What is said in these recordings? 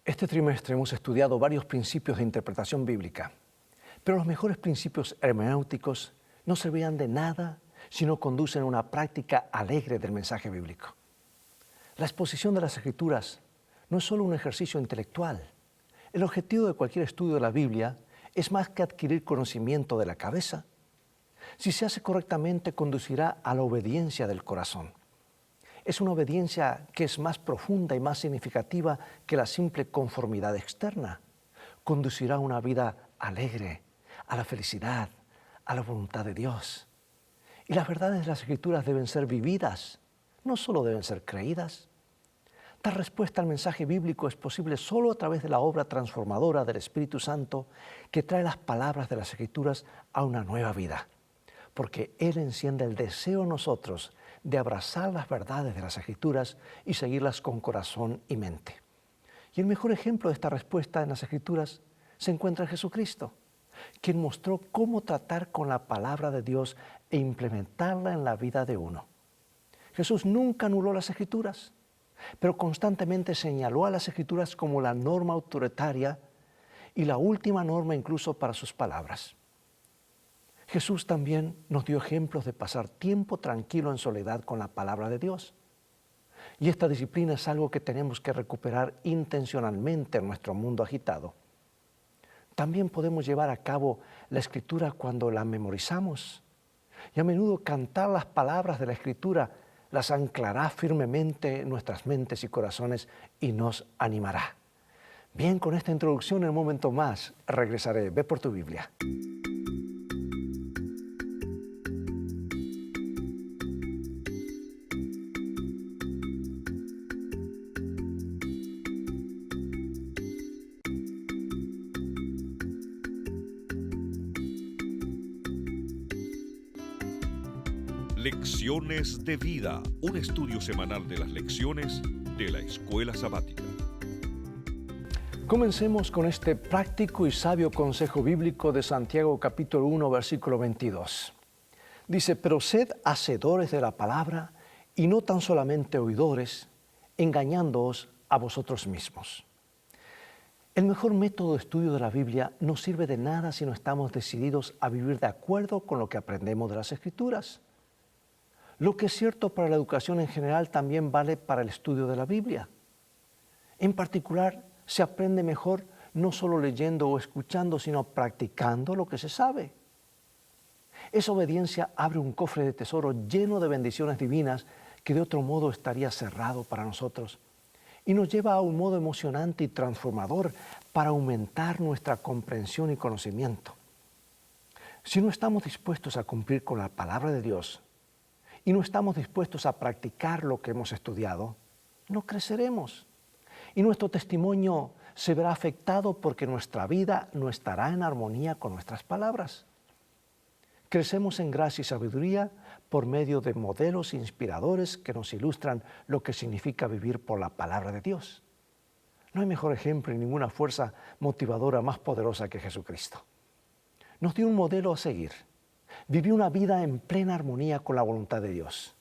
Este trimestre hemos estudiado varios principios de interpretación bíblica, pero los mejores principios hermenéuticos no servían de nada si no conducen a una práctica alegre del mensaje bíblico. La exposición de las Escrituras no es solo un ejercicio intelectual. El objetivo de cualquier estudio de la Biblia es más que adquirir conocimiento de la cabeza. Si se hace correctamente, conducirá a la obediencia del corazón. Es una obediencia que es más profunda y más significativa que la simple conformidad externa. Conducirá a una vida alegre, a la felicidad, a la voluntad de Dios. Y las verdades de las Escrituras deben ser vividas, no solo deben ser creídas. Tal respuesta al mensaje bíblico es posible solo a través de la obra transformadora del Espíritu Santo que trae las palabras de las Escrituras a una nueva vida, porque Él enciende el deseo en nosotros de abrazar las verdades de las Escrituras y seguirlas con corazón y mente. Y el mejor ejemplo de esta respuesta en las Escrituras se encuentra en Jesucristo, quien mostró cómo tratar con la palabra de Dios e implementarla en la vida de uno. Jesús nunca anuló las Escrituras, pero constantemente señaló a las Escrituras como la norma autoritaria y la última norma incluso para sus palabras. Jesús también nos dio ejemplos de pasar tiempo tranquilo en soledad con la palabra de Dios. Y esta disciplina es algo que tenemos que recuperar intencionalmente en nuestro mundo agitado. También podemos llevar a cabo la Escritura cuando la memorizamos. Y a menudo cantar las palabras de la Escritura las anclará firmemente en nuestras mentes y corazones y nos animará. Bien, con esta introducción en un momento más regresaré. Ve por tu Biblia. Lecciones de Vida, un estudio semanal de las lecciones de la Escuela Sabática. Comencemos con este práctico y sabio consejo bíblico de Santiago capítulo 1, versículo 22. Dice, pero sed hacedores de la palabra y no tan solamente oidores, engañándoos a vosotros mismos. El mejor método de estudio de la Biblia no sirve de nada si no estamos decididos a vivir de acuerdo con lo que aprendemos de las Escrituras. Lo que es cierto para la educación en general también vale para el estudio de la Biblia. En particular, se aprende mejor no solo leyendo o escuchando, sino practicando lo que se sabe. Esa obediencia abre un cofre de tesoro lleno de bendiciones divinas que de otro modo estaría cerrado para nosotros y nos lleva a un modo emocionante y transformador para aumentar nuestra comprensión y conocimiento. Si no estamos dispuestos a cumplir con la palabra de Dios, y no estamos dispuestos a practicar lo que hemos estudiado, no creceremos. Y nuestro testimonio se verá afectado porque nuestra vida no estará en armonía con nuestras palabras. Crecemos en gracia y sabiduría por medio de modelos inspiradores que nos ilustran lo que significa vivir por la palabra de Dios. No hay mejor ejemplo ni ninguna fuerza motivadora más poderosa que Jesucristo. Nos dio un modelo a seguir. Vivió una vida en plena armonía con la voluntad de Dios.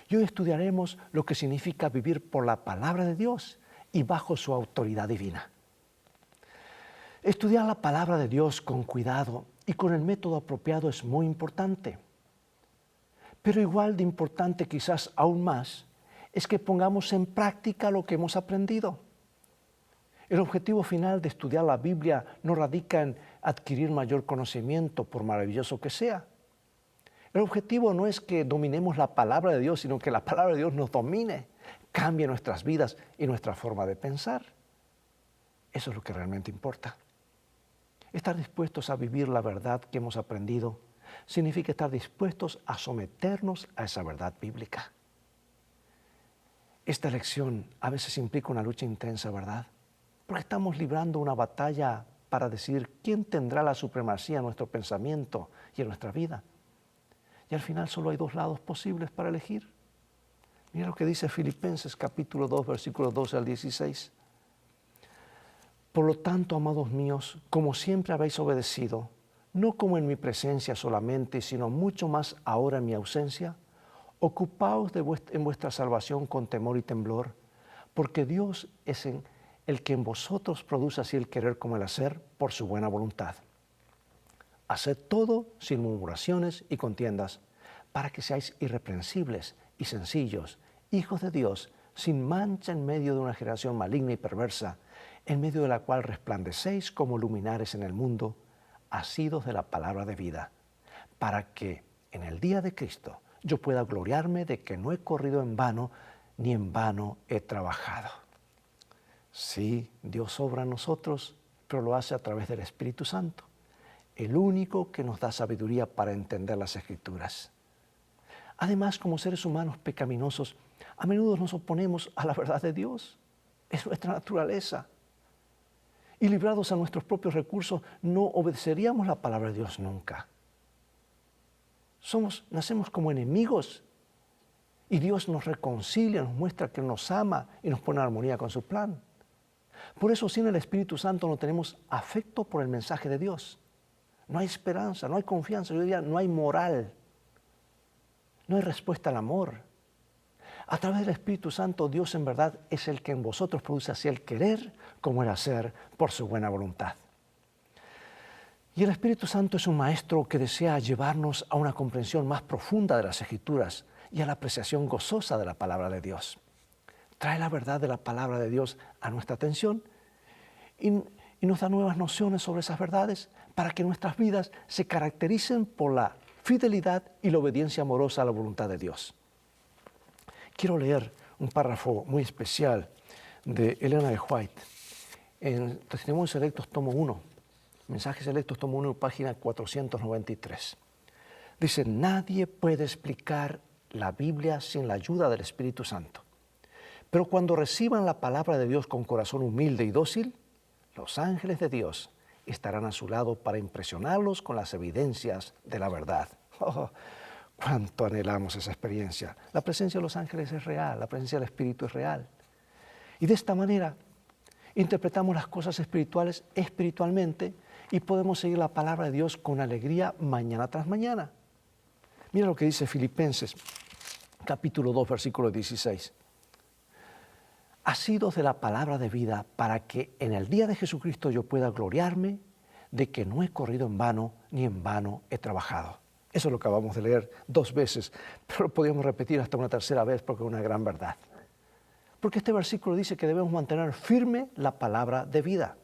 Y hoy estudiaremos lo que significa vivir por la palabra de Dios y bajo su autoridad divina. Estudiar la palabra de Dios con cuidado y con el método apropiado es muy importante. Pero igual de importante, quizás aún más, es que pongamos en práctica lo que hemos aprendido. El objetivo final de estudiar la Biblia no radica en adquirir mayor conocimiento, por maravilloso que sea. El objetivo no es que dominemos la palabra de Dios, sino que la palabra de Dios nos domine, cambie nuestras vidas y nuestra forma de pensar. Eso es lo que realmente importa. Estar dispuestos a vivir la verdad que hemos aprendido significa estar dispuestos a someternos a esa verdad bíblica. Esta lección a veces implica una lucha intensa, ¿verdad? Porque estamos librando una batalla para decidir quién tendrá la supremacía en nuestro pensamiento y en nuestra vida. Y al final solo hay dos lados posibles para elegir. Mira lo que dice Filipenses capítulo 2, versículos 12 al 16. Por lo tanto, amados míos, como siempre habéis obedecido, no como en mi presencia solamente, sino mucho más ahora en mi ausencia, ocupaos en vuestra salvación con temor y temblor, porque Dios es el que en vosotros produce así el querer como el hacer por su buena voluntad. Haced todo sin murmuraciones y contiendas, para que seáis irreprensibles y sencillos, hijos de Dios, sin mancha en medio de una generación maligna y perversa, en medio de la cual resplandecéis como luminares en el mundo, asidos de la palabra de vida, para que en el día de Cristo yo pueda gloriarme de que no he corrido en vano, ni en vano he trabajado. Sí, Dios obra en nosotros, pero lo hace a través del Espíritu Santo, el único que nos da sabiduría para entender las Escrituras. Además, como seres humanos pecaminosos, a menudo nos oponemos a la verdad de Dios. Es nuestra naturaleza. Y librados a nuestros propios recursos, no obedeceríamos la palabra de Dios nunca. Nacemos como enemigos y Dios nos reconcilia, nos muestra que nos ama y nos pone en armonía con su plan. Por eso, sin el Espíritu Santo no tenemos afecto por el mensaje de Dios. No hay esperanza, no hay confianza, yo diría, no hay moral. No hay respuesta al amor. A través del Espíritu Santo, Dios en verdad es el que en vosotros produce así el querer como el hacer por su buena voluntad. Y el Espíritu Santo es un maestro que desea llevarnos a una comprensión más profunda de las Escrituras y a la apreciación gozosa de la palabra de Dios. Trae la verdad de la palabra de Dios a nuestra atención y nos da nuevas nociones sobre esas verdades para que nuestras vidas se caractericen por la fidelidad y la obediencia amorosa a la voluntad de Dios. Quiero leer un párrafo muy especial de Elena de White en Testimonios Selectos, tomo 1, Mensajes Selectos, tomo 1, página 493. Dice, nadie puede explicar la Biblia sin la ayuda del Espíritu Santo. Pero cuando reciban la palabra de Dios con corazón humilde y dócil, los ángeles de Dios estarán a su lado para impresionarlos con las evidencias de la verdad. Oh, cuánto anhelamos esa experiencia. La presencia de los ángeles es real, la presencia del Espíritu es real. Y de esta manera interpretamos las cosas espirituales espiritualmente y podemos seguir la palabra de Dios con alegría mañana tras mañana. Mira lo que dice Filipenses, capítulo 2, versículo 16. Asidos de la palabra de vida para que en el día de Jesucristo yo pueda gloriarme de que no he corrido en vano ni en vano he trabajado. Eso lo acabamos de leer 2 veces, pero lo podíamos repetir hasta una tercera vez porque es una gran verdad. Porque este versículo dice que debemos mantener firme la palabra de vida.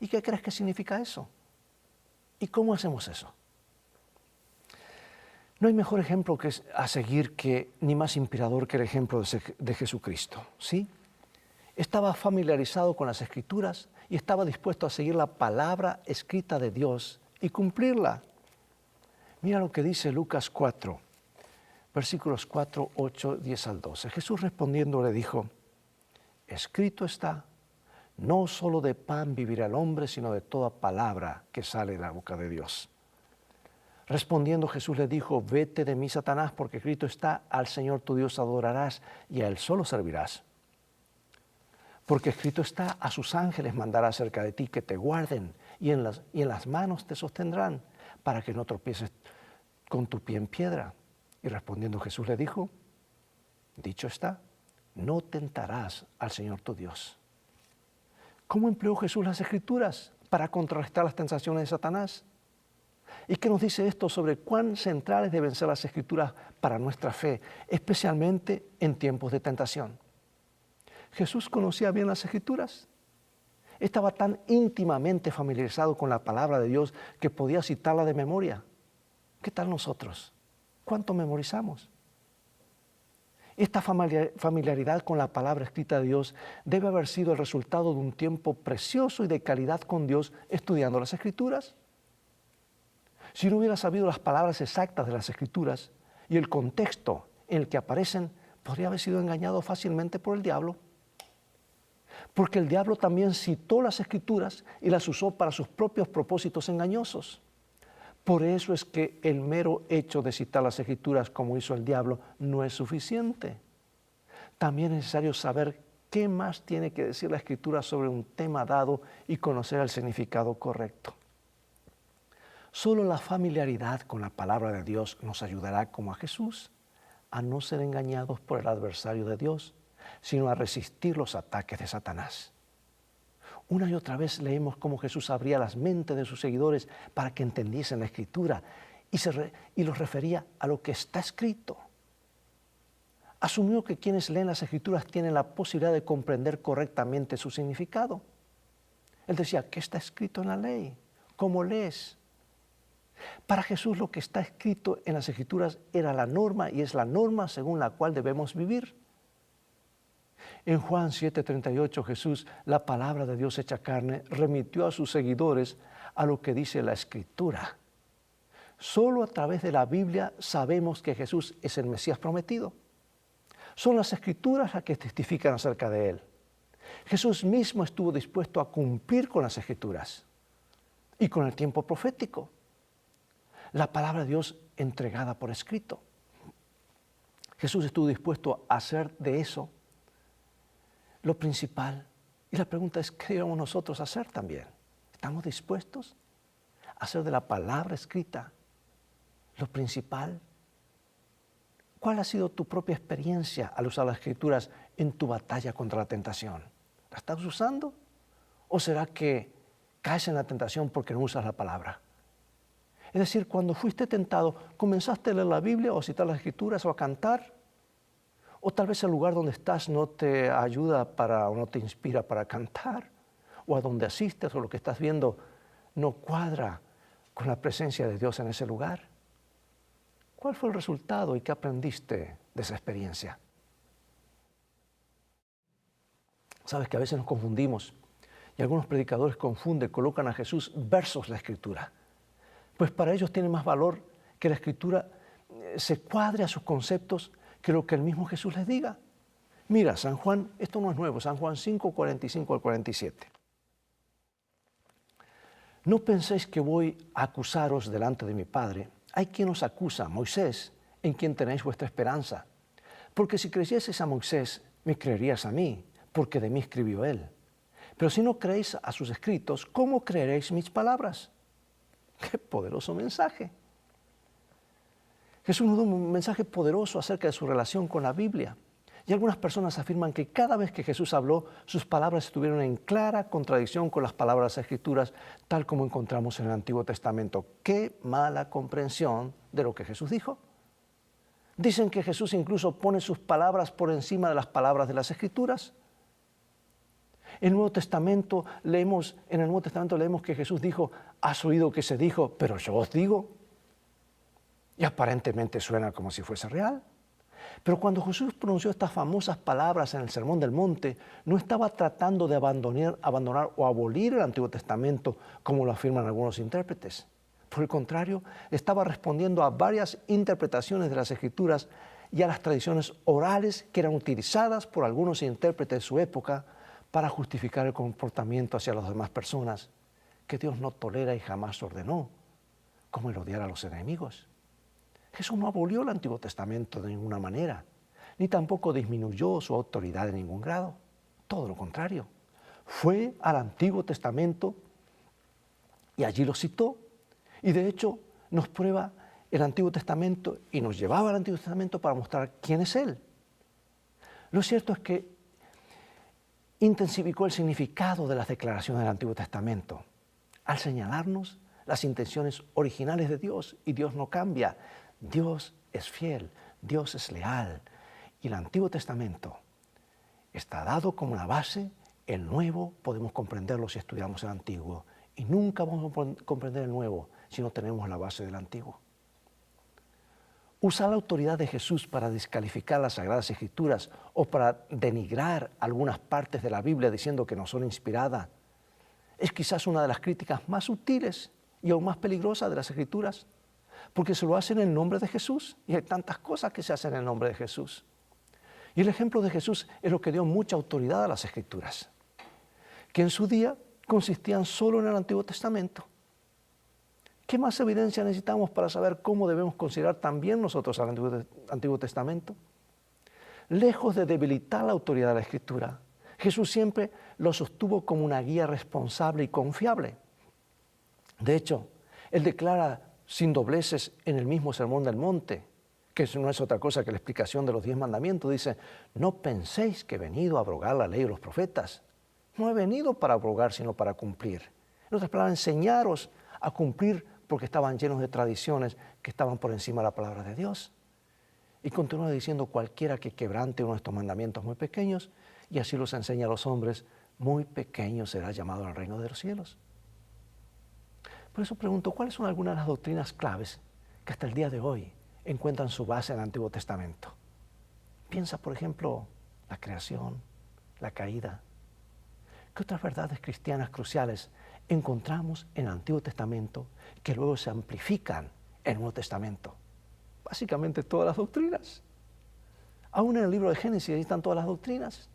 ¿Y qué crees que significa eso? ¿Y cómo hacemos eso? No hay mejor ejemplo a seguir ni más inspirador que el ejemplo de Jesucristo, ¿sí? Estaba familiarizado con las Escrituras y estaba dispuesto a seguir la palabra escrita de Dios y cumplirla. Mira lo que dice Lucas 4, versículos 4, 8, 10 al 12. Jesús respondiendo le dijo, escrito está, no solo de pan vivirá el hombre, sino de toda palabra que sale de la boca de Dios. Respondiendo Jesús le dijo, vete de mí, Satanás, porque escrito está, al Señor tu Dios adorarás y a Él solo servirás. Porque escrito está, a sus ángeles mandará acerca de ti que te guarden y en las manos te sostendrán para que no tropieces con tu pie en piedra. Y respondiendo Jesús le dijo, dicho está, no tentarás al Señor tu Dios. ¿Cómo empleó Jesús las Escrituras para contrarrestar las tentaciones de Satanás? ¿Y qué nos dice esto sobre cuán centrales deben ser las Escrituras para nuestra fe, especialmente en tiempos de tentación? Jesús conocía bien las Escrituras. Estaba tan íntimamente familiarizado con la palabra de Dios que podía citarla de memoria. ¿Qué tal nosotros? ¿Cuánto memorizamos? Esta familiaridad con la palabra escrita de Dios debe haber sido el resultado de un tiempo precioso y de calidad con Dios estudiando las Escrituras. Si no hubiera sabido las palabras exactas de las Escrituras y el contexto en el que aparecen, podría haber sido engañado fácilmente por el diablo. Porque el diablo también citó las Escrituras y las usó para sus propios propósitos engañosos. Por eso es que el mero hecho de citar las Escrituras como hizo el diablo no es suficiente. También es necesario saber qué más tiene que decir la Escritura sobre un tema dado y conocer el significado correcto. Solo la familiaridad con la palabra de Dios nos ayudará, como a Jesús, a no ser engañados por el adversario de Dios, sino a resistir los ataques de Satanás. Una y otra vez leemos cómo Jesús abría las mentes de sus seguidores para que entendiesen la Escritura y los refería a lo que está escrito. Asumió que quienes leen las Escrituras tienen la posibilidad de comprender correctamente su significado. Él decía, ¿qué está escrito en la ley? ¿Cómo lees? Para Jesús lo que está escrito en las Escrituras era la norma y es la norma según la cual debemos vivir. En Juan 7:38 Jesús, la palabra de Dios hecha carne, remitió a sus seguidores a lo que dice la Escritura. Solo a través de la Biblia sabemos que Jesús es el Mesías prometido. Son las Escrituras las que testifican acerca de Él. Jesús mismo estuvo dispuesto a cumplir con las Escrituras y con el tiempo profético. La palabra de Dios entregada por escrito. Jesús estuvo dispuesto a hacer de eso lo principal. Y la pregunta es, ¿qué debemos nosotros hacer también? ¿Estamos dispuestos a hacer de la palabra escrita lo principal? ¿Cuál ha sido tu propia experiencia al usar las Escrituras en tu batalla contra la tentación? ¿La estás usando? ¿O será que caes en la tentación porque no usas la palabra? Es decir, cuando fuiste tentado, ¿comenzaste a leer la Biblia o a citar las Escrituras o a cantar? O tal vez el lugar donde estás no te ayuda o no te inspira para cantar. O a donde asistes o lo que estás viendo no cuadra con la presencia de Dios en ese lugar. ¿Cuál fue el resultado y qué aprendiste de esa experiencia? Sabes que a veces nos confundimos y algunos predicadores colocan a Jesús versus la Escritura. Pues para ellos tiene más valor que la Escritura se cuadre a sus conceptos que lo que el mismo Jesús les diga. Mira, San Juan, esto no es nuevo, San Juan 5, 45 al 47. No penséis que voy a acusaros delante de mi Padre. Hay quien os acusa, Moisés, en quien tenéis vuestra esperanza. Porque si creyeseis a Moisés, me creerías a mí, porque de mí escribió él. Pero si no creéis a sus escritos, ¿cómo creeréis mis palabras? ¡Qué poderoso mensaje! Jesús nos da un mensaje poderoso acerca de su relación con la Biblia. Y algunas personas afirman que cada vez que Jesús habló, sus palabras estuvieron en clara contradicción con las palabras de las Escrituras, tal como encontramos en el Antiguo Testamento. ¡Qué mala comprensión de lo que Jesús dijo! Dicen que Jesús incluso pone sus palabras por encima de las palabras de las Escrituras. En el Nuevo Testamento leemos que Jesús dijo, has oído que se dijo, pero yo os digo. Y aparentemente suena como si fuese real. Pero cuando Jesús pronunció estas famosas palabras en el Sermón del Monte, no estaba tratando de abandonar o abolir el Antiguo Testamento, como lo afirman algunos intérpretes. Por el contrario, estaba respondiendo a varias interpretaciones de las Escrituras y a las tradiciones orales que eran utilizadas por algunos intérpretes de su época para justificar el comportamiento hacia las demás personas que Dios no tolera y jamás ordenó, como el odiar a los enemigos. Jesús no abolió el Antiguo Testamento de ninguna manera, ni tampoco disminuyó su autoridad en ningún grado. Todo lo contrario. Fue al Antiguo Testamento y allí lo citó. Y de hecho nos prueba el Antiguo Testamento y nos llevaba al Antiguo Testamento para mostrar quién es Él. Lo cierto es que intensificó el significado de las declaraciones del Antiguo Testamento al señalarnos las intenciones originales de Dios, y Dios no cambia. Dios es fiel, Dios es leal, y el Antiguo Testamento está dado como una base. El Nuevo podemos comprenderlo si estudiamos el Antiguo, y nunca vamos a comprender el Nuevo si no tenemos la base del Antiguo. Usar la autoridad de Jesús para descalificar las Sagradas Escrituras o para denigrar algunas partes de la Biblia diciendo que no son inspiradas es quizás una de las críticas más sutiles y aún más peligrosas de las Escrituras, porque se lo hacen en el nombre de Jesús, y hay tantas cosas que se hacen en el nombre de Jesús. Y el ejemplo de Jesús es lo que dio mucha autoridad a las Escrituras, que en su día consistían solo en el Antiguo Testamento. ¿Qué más evidencia necesitamos para saber cómo debemos considerar también nosotros al Antiguo Testamento? Lejos de debilitar la autoridad de la Escritura, Jesús siempre lo sostuvo como una guía responsable y confiable. De hecho, Él declara sin dobleces en el mismo Sermón del Monte, que eso no es otra cosa que la explicación de los 10 mandamientos. Dice, no penséis que he venido a abrogar la ley de los profetas. No he venido para abrogar, sino para cumplir. En otras palabras, enseñaros a cumplir porque estaban llenos de tradiciones que estaban por encima de la palabra de Dios. Y continúa diciendo, cualquiera que quebrante uno de estos mandamientos muy pequeños, y así los enseña a los hombres, muy pequeño será llamado al reino de los cielos. Por eso pregunto, ¿cuáles son algunas de las doctrinas claves que hasta el día de hoy encuentran su base en el Antiguo Testamento? Piensa, por ejemplo, la creación, la caída. ¿Qué otras verdades cristianas cruciales encontramos en el Antiguo Testamento que luego se amplifican en el Nuevo Testamento? Básicamente todas las doctrinas. Aún en el libro de Génesis ahí están todas las doctrinas.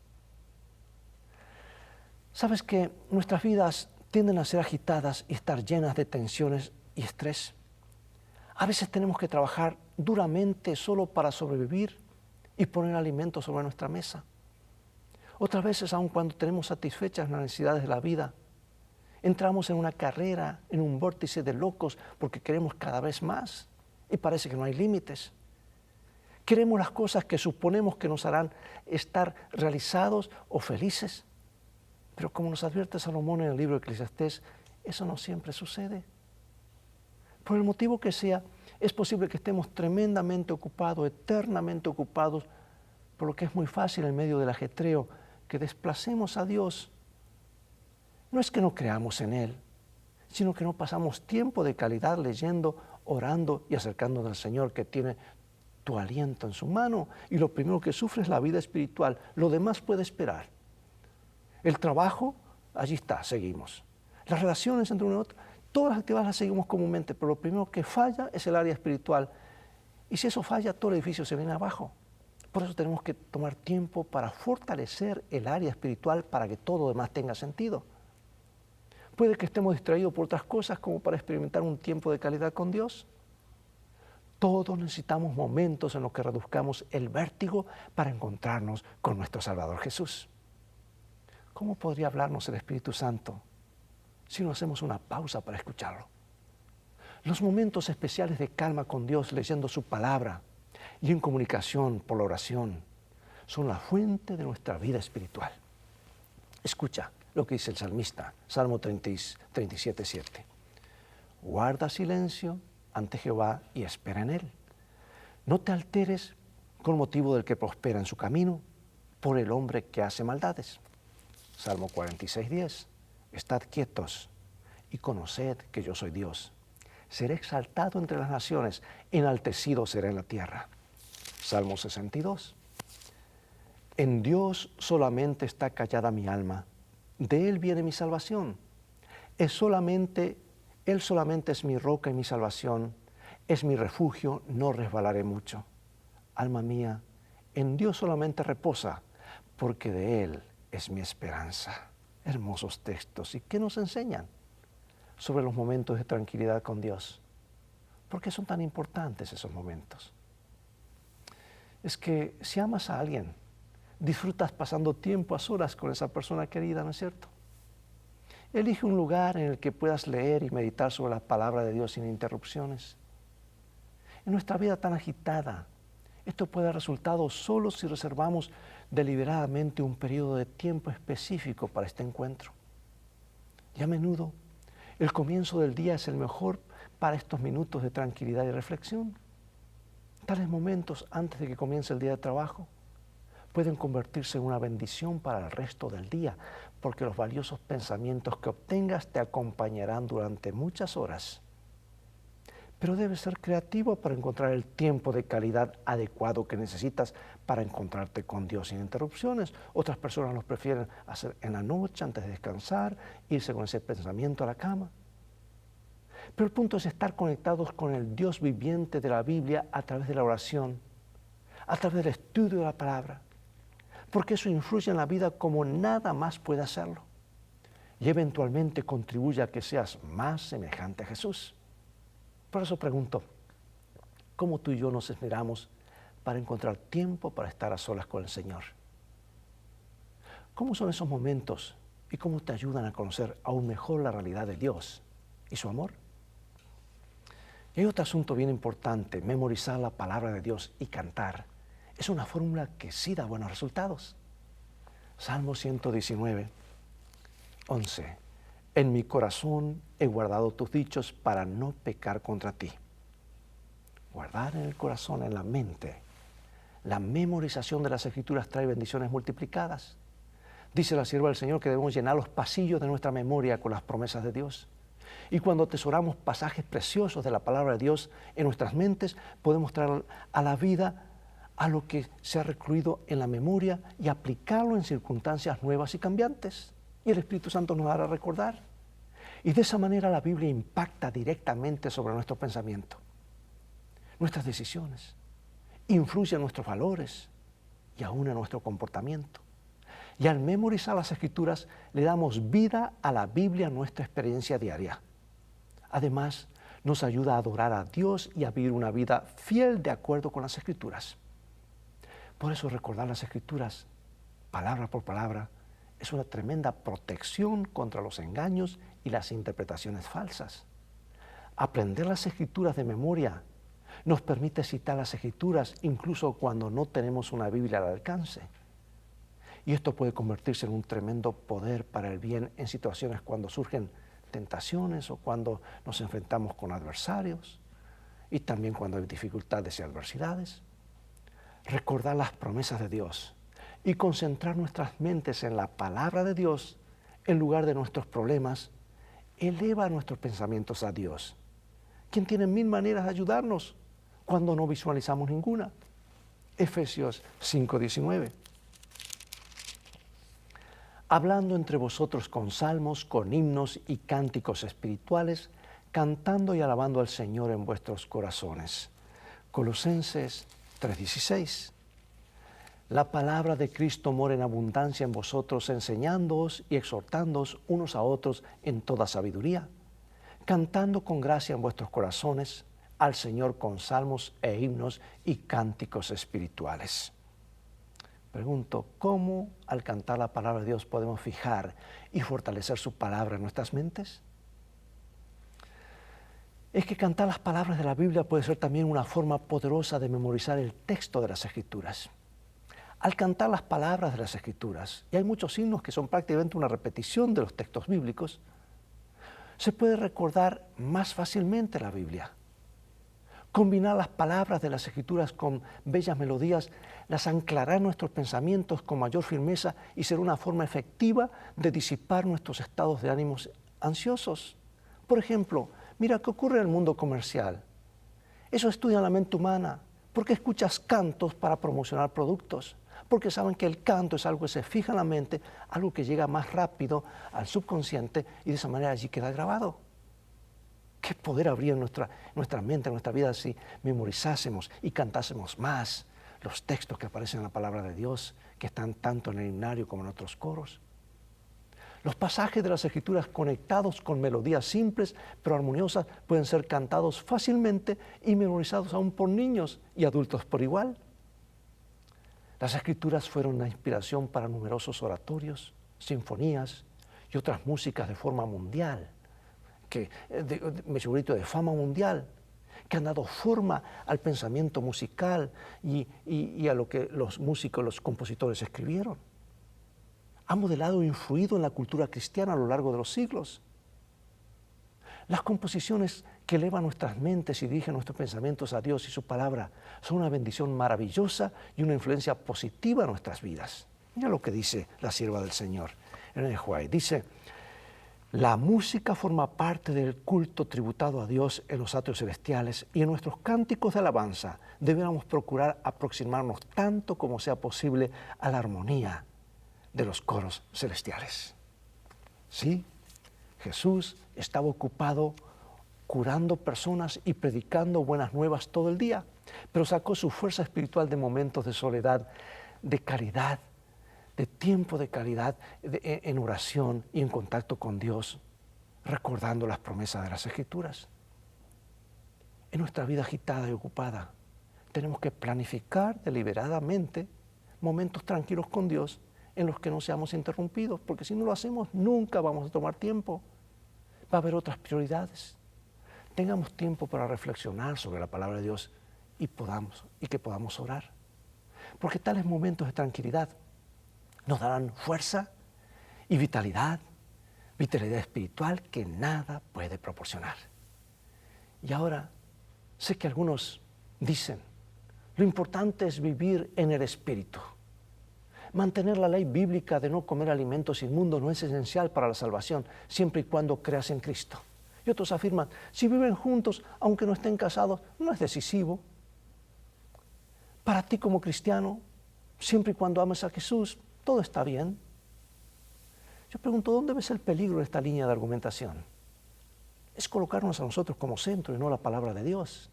¿Sabes que nuestras vidas tienden a ser agitadas y estar llenas de tensiones y estrés? A veces tenemos que trabajar duramente solo para sobrevivir y poner alimento sobre nuestra mesa. Otras veces, aun cuando tenemos satisfechas las necesidades de la vida, entramos en una carrera, en un vórtice de locos porque queremos cada vez más y parece que no hay límites. Queremos las cosas que suponemos que nos harán estar realizados o felices. Pero como nos advierte Salomón en el libro de Eclesiastés, eso no siempre sucede. Por el motivo que sea, es posible que estemos tremendamente ocupados, eternamente ocupados, por lo que es muy fácil en medio del ajetreo que desplacemos a Dios. No es que no creamos en Él, sino que no pasamos tiempo de calidad leyendo, orando y acercándonos al Señor que tiene tu aliento en su mano. Y lo primero que sufre es la vida espiritual. Lo demás puede esperar. El trabajo, allí está, seguimos. Las relaciones entre uno y otro, todas las actividades las seguimos comúnmente, pero lo primero que falla es el área espiritual. Y si eso falla, todo el edificio se viene abajo. Por eso tenemos que tomar tiempo para fortalecer el área espiritual para que todo lo demás tenga sentido. Puede que estemos distraídos por otras cosas como para experimentar un tiempo de calidad con Dios. Todos necesitamos momentos en los que reduzcamos el vértigo para encontrarnos con nuestro Salvador Jesús. ¿Cómo podría hablarnos el Espíritu Santo si no hacemos una pausa para escucharlo? Los momentos especiales de calma con Dios leyendo su palabra y en comunicación por la oración son la fuente de nuestra vida espiritual. Escucha lo que dice el salmista, Salmo 37:7. Guarda silencio ante Jehová y espera en Él. No te alteres con motivo del que prospera en su camino, por el hombre que hace maldades. Salmo 46:10. Estad quietos y conoced que yo soy Dios. Seré exaltado entre las naciones, enaltecido seré en la tierra. Salmo 62. En Dios solamente está callada mi alma, de Él viene mi salvación. Él solamente es mi roca y mi salvación, es mi refugio, no resbalaré mucho. Alma mía, en Dios solamente reposa, porque de Él es mi esperanza. Hermosos textos. ¿Y qué nos enseñan sobre los momentos de tranquilidad con Dios? ¿Por qué son tan importantes esos momentos? Es que si amas a alguien, disfrutas pasando tiempo a solas con esa persona querida, ¿no es cierto? Elige un lugar en el que puedas leer y meditar sobre la palabra de Dios sin interrupciones. En nuestra vida tan agitada, esto puede dar resultado solo si reservamos deliberadamente un periodo de tiempo específico para este encuentro. Y a menudo, el comienzo del día es el mejor para estos minutos de tranquilidad y reflexión. Tales momentos antes de que comience el día de trabajo pueden convertirse en una bendición para el resto del día, porque los valiosos pensamientos que obtengas te acompañarán durante muchas horas. Pero debes ser creativo para encontrar el tiempo de calidad adecuado que necesitas para encontrarte con Dios sin interrupciones. Otras personas los prefieren hacer en la noche antes de descansar, irse con ese pensamiento a la cama. Pero el punto es estar conectados con el Dios viviente de la Biblia a través de la oración, a través del estudio de la palabra, porque eso influye en la vida como nada más puede hacerlo y eventualmente contribuye a que seas más semejante a Jesús. Por eso pregunto, ¿cómo tú y yo nos esmeramos para encontrar tiempo para estar a solas con el Señor? ¿Cómo son esos momentos y cómo te ayudan a conocer aún mejor la realidad de Dios y su amor? Y hay otro asunto bien importante, memorizar la palabra de Dios y cantar. Es una fórmula que sí da buenos resultados. Salmo 119, 11. En mi corazón he guardado tus dichos para no pecar contra ti. Guardar en el corazón, en la mente. La memorización de las Escrituras trae bendiciones multiplicadas. Dice la sierva del Señor que debemos llenar los pasillos de nuestra memoria con las promesas de Dios. Y cuando atesoramos pasajes preciosos de la palabra de Dios en nuestras mentes, podemos traer a la vida a lo que se ha recluido en la memoria y aplicarlo en circunstancias nuevas y cambiantes. Y el Espíritu Santo nos hará recordar. Y de esa manera la Biblia impacta directamente sobre nuestro pensamiento, nuestras decisiones, influye en nuestros valores y aún en nuestro comportamiento. Y al memorizar las Escrituras le damos vida a la Biblia en nuestra experiencia diaria. Además, nos ayuda a adorar a Dios y a vivir una vida fiel de acuerdo con las Escrituras. Por eso recordar las Escrituras, palabra por palabra, es una tremenda protección contra los engaños y las interpretaciones falsas. Aprender las Escrituras de memoria nos permite citar las Escrituras incluso cuando no tenemos una Biblia al alcance. Y esto puede convertirse en un tremendo poder para el bien en situaciones cuando surgen tentaciones o cuando nos enfrentamos con adversarios y también cuando hay dificultades y adversidades. Recordar las promesas de Dios y concentrar nuestras mentes en la palabra de Dios en lugar de nuestros problemas eleva nuestros pensamientos a Dios, quien tiene 1000 maneras de ayudarnos cuando no visualizamos ninguna. Efesios 5:19. Hablando entre vosotros con salmos, con himnos y cánticos espirituales, cantando y alabando al Señor en vuestros corazones. Colosenses 3:16. La palabra de Cristo mora en abundancia en vosotros, enseñándoos y exhortándoos unos a otros en toda sabiduría, cantando con gracia en vuestros corazones al Señor con salmos e himnos y cánticos espirituales. Pregunto, ¿cómo al cantar la palabra de Dios podemos fijar y fortalecer su palabra en nuestras mentes? Es que cantar las palabras de la Biblia puede ser también una forma poderosa de memorizar el texto de las Escrituras. Al cantar las palabras de las Escrituras, y hay muchos himnos que son prácticamente una repetición de los textos bíblicos, se puede recordar más fácilmente la Biblia. Combinar las palabras de las Escrituras con bellas melodías las anclará en nuestros pensamientos con mayor firmeza y será una forma efectiva de disipar nuestros estados de ánimos ansiosos. Por ejemplo, mira qué ocurre en el mundo comercial. Eso estudia la mente humana. ¿Por qué escuchas cantos para promocionar productos? Porque saben que el canto es algo que se fija en la mente, algo que llega más rápido al subconsciente y de esa manera allí queda grabado. ¿Qué poder habría en nuestra mente, en nuestra vida si memorizásemos y cantásemos más los textos que aparecen en la palabra de Dios, que están tanto en el himnario como en otros coros? Los pasajes de las Escrituras conectados con melodías simples pero armoniosas pueden ser cantados fácilmente y memorizados aún por niños y adultos por igual. Las Escrituras fueron una inspiración para numerosos oratorios, sinfonías y otras músicas de forma mundial, de fama mundial, que han dado forma al pensamiento musical y a lo que los músicos, los compositores escribieron. Ha modelado e influido en la cultura cristiana a lo largo de los siglos. Las composiciones que elevan nuestras mentes y dirigen nuestros pensamientos a Dios y su palabra son una bendición maravillosa y una influencia positiva en nuestras vidas. Mira lo que dice la sierva del Señor, Ellen White. Dice, la música forma parte del culto tributado a Dios en los atrios celestiales y en nuestros cánticos de alabanza deberíamos procurar aproximarnos tanto como sea posible a la armonía de los coros celestiales. Sí, Jesús estaba ocupado curando personas y predicando buenas nuevas todo el día, pero sacó su fuerza espiritual de momentos de soledad, de caridad, de tiempo de calidad en oración y en contacto con Dios, recordando las promesas de las Escrituras. En nuestra vida agitada y ocupada, tenemos que planificar deliberadamente momentos tranquilos con Dios en los que no seamos interrumpidos, porque si no lo hacemos, nunca vamos a tomar tiempo. Va a haber otras prioridades. Tengamos tiempo para reflexionar sobre la palabra de Dios y que podamos orar. Porque tales momentos de tranquilidad nos darán fuerza y vitalidad vitalidad espiritual que nada puede proporcionar. Y ahora sé que algunos dicen, lo importante es vivir en el Espíritu. Mantener la ley bíblica de no comer alimentos inmundos no es esencial para la salvación, siempre y cuando creas en Cristo. Y otros afirman, si viven juntos, aunque no estén casados, no es decisivo. Para ti como cristiano, siempre y cuando ames a Jesús, todo está bien. Yo pregunto, ¿dónde ves el peligro de esta línea de argumentación? Es colocarnos a nosotros como centro y no la palabra de Dios.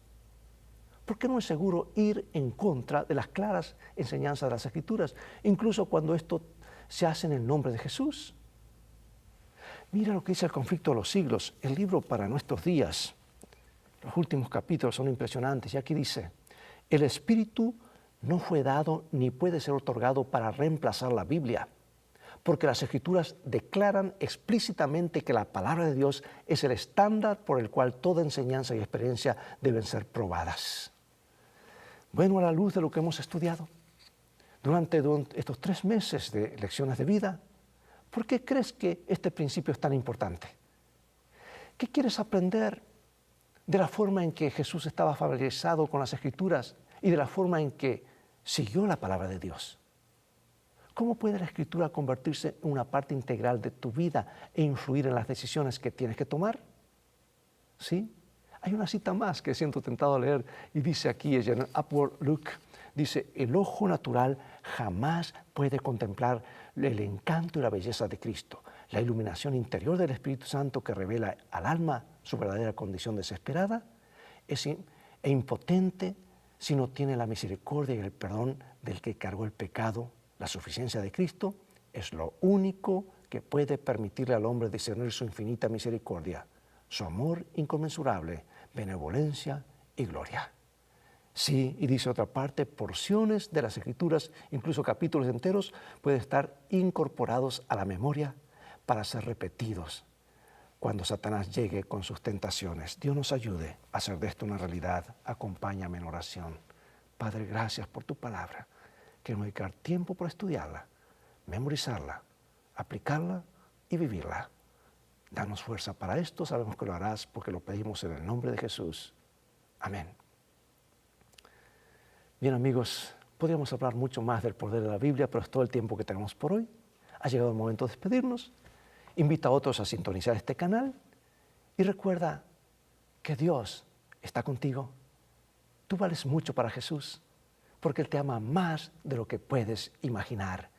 ¿Por qué no es seguro ir en contra de las claras enseñanzas de las Escrituras, incluso cuando esto se hace en el nombre de Jesús? Mira lo que dice el conflicto de los siglos, el libro para nuestros días. Los últimos capítulos son impresionantes y aquí dice, el Espíritu no fue dado ni puede ser otorgado para reemplazar la Biblia, porque las Escrituras declaran explícitamente que la palabra de Dios es el estándar por el cual toda enseñanza y experiencia deben ser probadas. Bueno, a la luz de lo que hemos estudiado durante estos 3 meses de lecciones de vida, ¿por qué crees que este principio es tan importante? ¿Qué quieres aprender de la forma en que Jesús estaba familiarizado con las Escrituras y de la forma en que siguió la palabra de Dios? ¿Cómo puede la Escritura convertirse en una parte integral de tu vida e influir en las decisiones que tienes que tomar? ¿Sí? Hay una cita más que siento tentado a leer y dice aquí, ella en Upward Look, dice, el ojo natural jamás puede contemplar el encanto y la belleza de Cristo, la iluminación interior del Espíritu Santo que revela al alma su verdadera condición desesperada, e impotente si no tiene la misericordia y el perdón del que cargó el pecado. La suficiencia de Cristo es lo único que puede permitirle al hombre discernir su infinita misericordia, su amor inconmensurable, benevolencia y gloria. Sí, y dice otra parte, porciones de las Escrituras, incluso capítulos enteros, pueden estar incorporados a la memoria para ser repetidos cuando Satanás llegue con sus tentaciones. Dios nos ayude a hacer de esto una realidad. Acompáñame en oración. Padre, gracias por tu palabra. Queremos dedicar tiempo para estudiarla, memorizarla, aplicarla y vivirla. Danos fuerza para esto, sabemos que lo harás porque lo pedimos en el nombre de Jesús. Amén. Bien amigos, podríamos hablar mucho más del poder de la Biblia, pero es todo el tiempo que tenemos por hoy. Ha llegado el momento de despedirnos. Invita a otros a sintonizar este canal y recuerda que Dios está contigo. Tú vales mucho para Jesús porque Él te ama más de lo que puedes imaginar.